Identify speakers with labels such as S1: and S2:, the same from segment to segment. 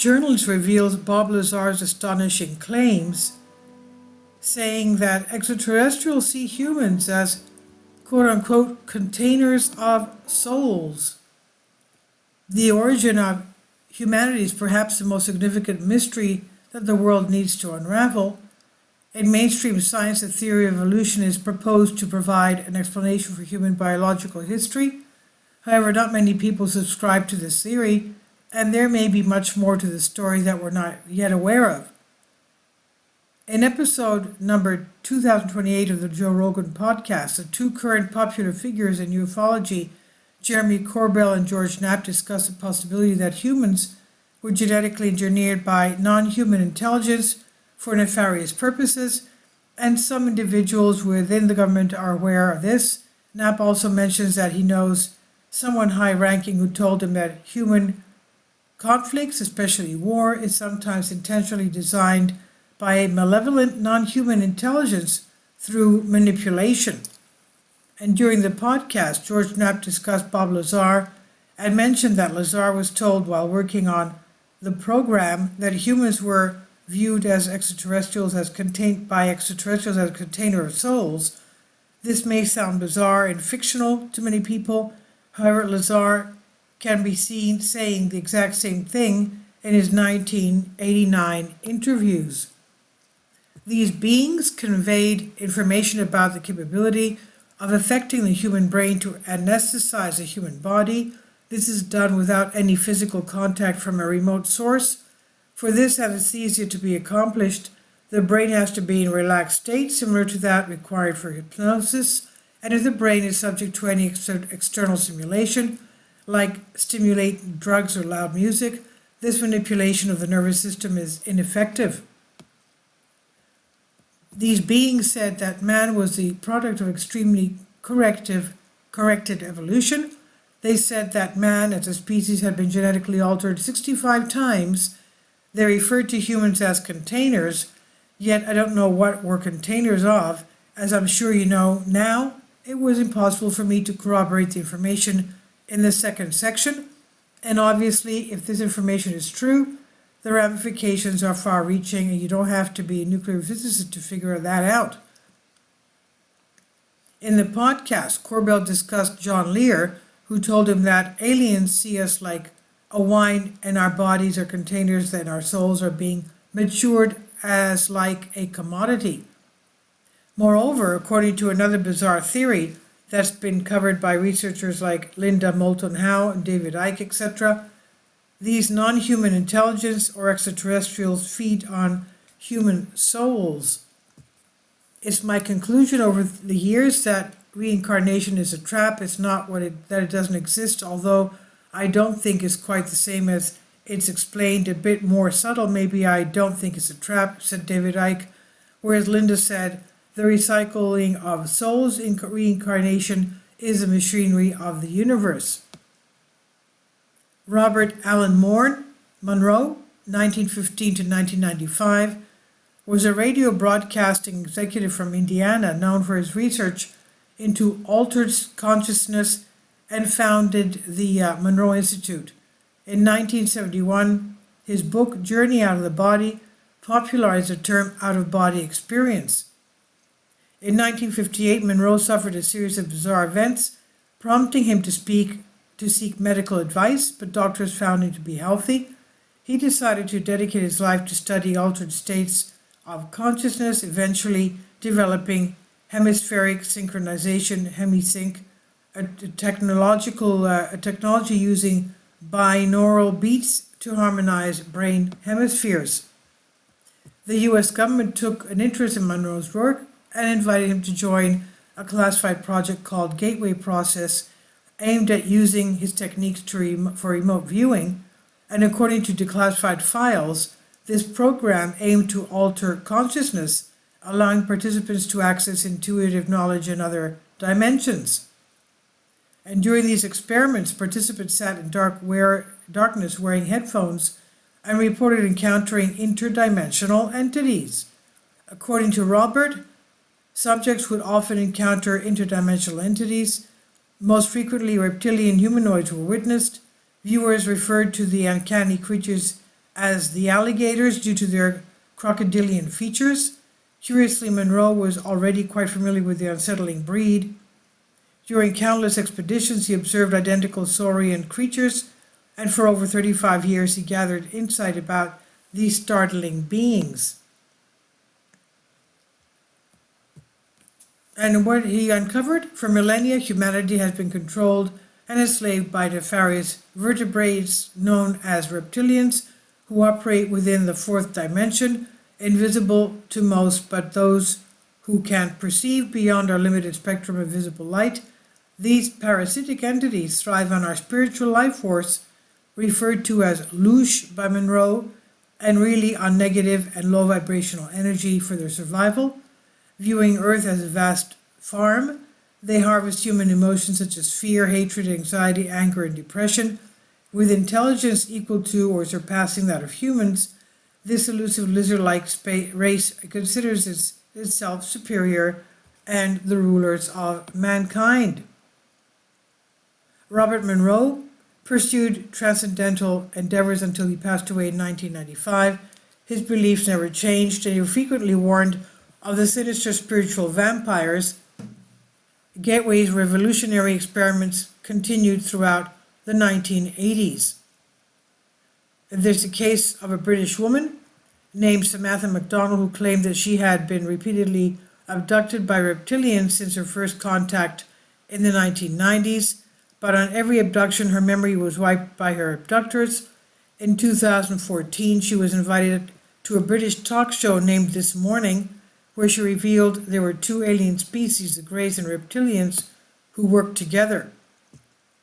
S1: journalist reveals Bob Lazar's astonishing claims, saying that extraterrestrials see humans as quote-unquote containers of souls. The origin of humanity is perhaps the most significant mystery that the world needs to unravel. In mainstream science, the theory of evolution is proposed to provide an explanation for human biological history. However, not many people subscribe to this theory, and there may be much more to the story that we're not yet aware of. In episode number 2028 of the Joe Rogan podcast, the two current popular figures in ufology, Jeremy Corbell and George Knapp, discuss the possibility that humans were genetically engineered by non-human intelligence for nefarious purposes, and some individuals within the government are aware of this. Knapp also mentions that he knows someone high-ranking who told him that human conflicts, especially war, is sometimes intentionally designed by a malevolent non-human intelligence through manipulation. And during the podcast, George Knapp discussed Bob Lazar and mentioned that Lazar was told while working on the program that humans were viewed as extraterrestrials as a container of souls. This may sound bizarre and fictional to many people. However, Lazar can be seen saying the exact same thing in his 1989 interviews. These beings conveyed information about the capability of affecting the human brain to anesthetize the human body. This is done without any physical contact from a remote source. For this anesthesia to be accomplished, the brain has to be in a relaxed state, similar to that required for hypnosis. And if the brain is subject to any external stimulation, like stimulate drugs or loud music, this manipulation of the nervous system is ineffective. These beings said that man was the product of extremely corrected evolution. They said that man as a species had been genetically altered 65 times. They referred to humans as containers, yet I don't know what we're containers of. As I'm sure you know now, it was impossible for me to corroborate the information in the second section. And obviously, if this information is true, the ramifications are far-reaching, and you don't have to be a nuclear physicist to figure that out. In the podcast, Corbell discussed John Lear, who told him that aliens see us like a wine and our bodies are containers and our souls are being matured as like a commodity. Moreover, according to another bizarre theory that's been covered by researchers like Linda Moulton Howe and David Icke, etc., these non-human intelligence or extraterrestrials feed on human souls. It's my conclusion over the years that reincarnation is a trap. It's not that it doesn't exist, although I don't think it's quite the same as it's explained, a bit more subtle. Maybe I don't think it's a trap, said David Icke, whereas Linda said the recycling of souls in reincarnation is the machinery of the universe. Robert Allen Monroe, 1915 to 1995, was a radio broadcasting executive from Indiana known for his research into altered consciousness and founded the Monroe Institute. In 1971, his book Journey Out of the Body popularized the term out-of-body experience. In 1958, Monroe suffered a series of bizarre events, prompting him to seek medical advice, but doctors found him to be healthy. He decided to dedicate his life to study altered states of consciousness, eventually developing hemispheric synchronization, hemisync, a technology using binaural beats to harmonize brain hemispheres. The U.S. government took an interest in Monroe's work and invited him to join a classified project called Gateway Process, aimed at using his techniques for remote viewing. And according to declassified files, this program aimed to alter consciousness, allowing participants to access intuitive knowledge in other dimensions. And during these experiments, participants sat in darkness wearing headphones and reported encountering interdimensional entities. According to Robert, subjects would often encounter interdimensional entities. Most frequently, reptilian humanoids were witnessed. Viewers referred to the uncanny creatures as the alligators due to their crocodilian features. Curiously, Monroe was already quite familiar with the unsettling breed. During countless expeditions, he observed identical saurian creatures, and for over 35 years he gathered insight about these startling beings. And what he uncovered, for millennia, humanity has been controlled and enslaved by nefarious vertebrates known as reptilians, who operate within the fourth dimension, invisible to most but those who can perceive beyond our limited spectrum of visible light. These parasitic entities thrive on our spiritual life force, referred to as louche by Monroe, and really on negative and low vibrational energy for their survival. Viewing Earth as a vast farm, they harvest human emotions such as fear, hatred, anxiety, anger, and depression. With intelligence equal to or surpassing that of humans, this elusive lizard-like race considers itself superior and the rulers of mankind. Robert Monroe pursued transcendental endeavors until he passed away in 1995. His beliefs never changed, and he frequently warned of the sinister spiritual vampires. Gateway's revolutionary experiments continued throughout the 1980s. There's a case of a British woman named Samantha MacDonald who claimed that she had been repeatedly abducted by reptilians since her first contact in the 1990s, but on every abduction her memory was wiped by her abductors. In 2014, she was invited to a British talk show named This Morning, where she revealed there were two alien species, the Greys and reptilians, who worked together.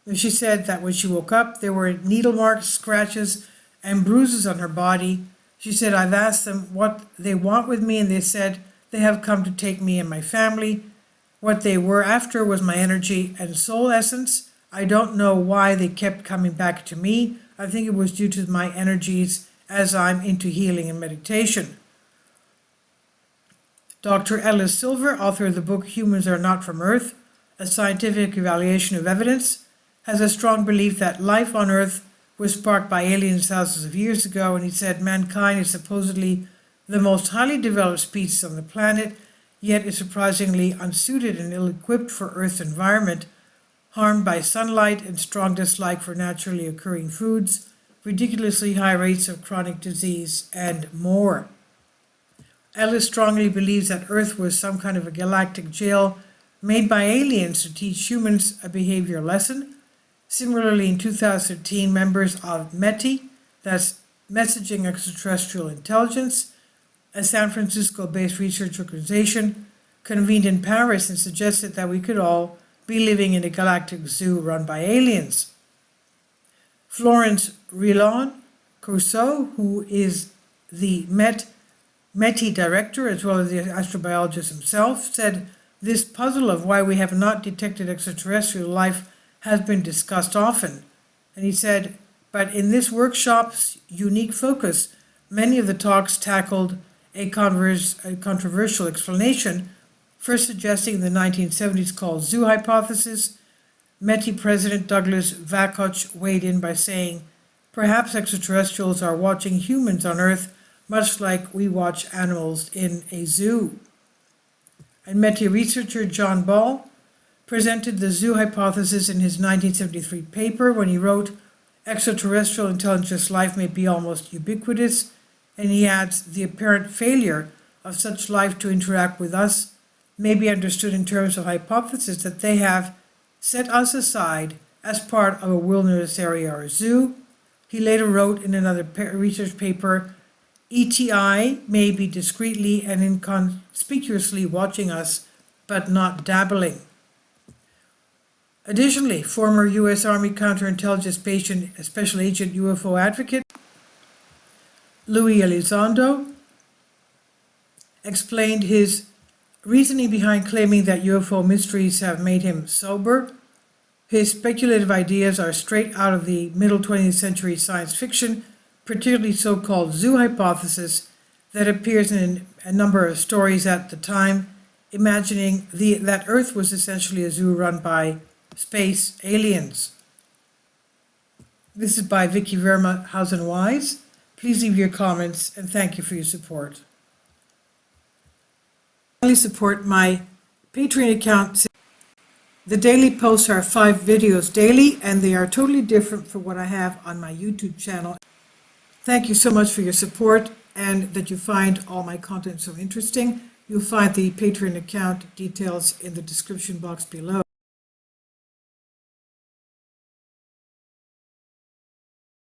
S1: And she said that when she woke up, there were needle marks, scratches, and bruises on her body. She said, I've asked them what they want with me, and they said they have come to take me and my family. What they were after was my energy and soul essence. I don't know why they kept coming back to me. I think it was due to my energies as I'm into healing and meditation. Dr. Ellis Silver, author of the book Humans Are Not From Earth, A Scientific Evaluation of Evidence, has a strong belief that life on Earth was sparked by aliens thousands of years ago, and he said mankind is supposedly the most highly developed species on the planet, yet is surprisingly unsuited and ill-equipped for Earth's environment, harmed by sunlight and strong dislike for naturally occurring foods, ridiculously high rates of chronic disease, and more. Ellis strongly believes that Earth was some kind of a galactic jail made by aliens to teach humans a behavior lesson. Similarly, in 2013, members of METI, that's Messaging Extraterrestrial Intelligence, a San Francisco-based research organization, convened in Paris and suggested that we could all be living in a galactic zoo run by aliens. Florence Rilon-Courceau, who is the METI director as well as the astrobiologist himself, said this puzzle of why we have not detected extraterrestrial life has been discussed often. And he said, but in this workshop's unique focus, many of the talks tackled a controversial explanation, first suggesting the 1970s called zoo hypothesis. METI President Douglas Vakoch weighed in by saying, perhaps extraterrestrials are watching humans on Earth much like we watch animals in a zoo. And METI researcher John Ball presented the zoo hypothesis in his 1973 paper when he wrote, extraterrestrial intelligence life may be almost ubiquitous, and he adds, the apparent failure of such life to interact with us may be understood in terms of hypothesis that they have set us aside as part of a wilderness area or zoo. He later wrote in another research paper, ETI may be discreetly and inconspicuously watching us, but not dabbling. Additionally, former U.S. Army counterintelligence special agent UFO advocate Louis Elizondo explained his reasoning behind claiming that UFO mysteries have made him sober. His speculative ideas are straight out of the middle 20th century science fiction, particularly so-called zoo hypothesis that appears in a number of stories at the time, imagining that Earth was essentially a zoo run by space aliens. This is by Vicky Verma Hausen-Wise, Please leave your comments, and thank you for your support. Please support my Patreon account. The daily posts are 5 videos daily, and they are totally different from what I have on my YouTube channel. Thank you so much for your support and that you find all my content so interesting. You'll find the Patreon account details in the description box below.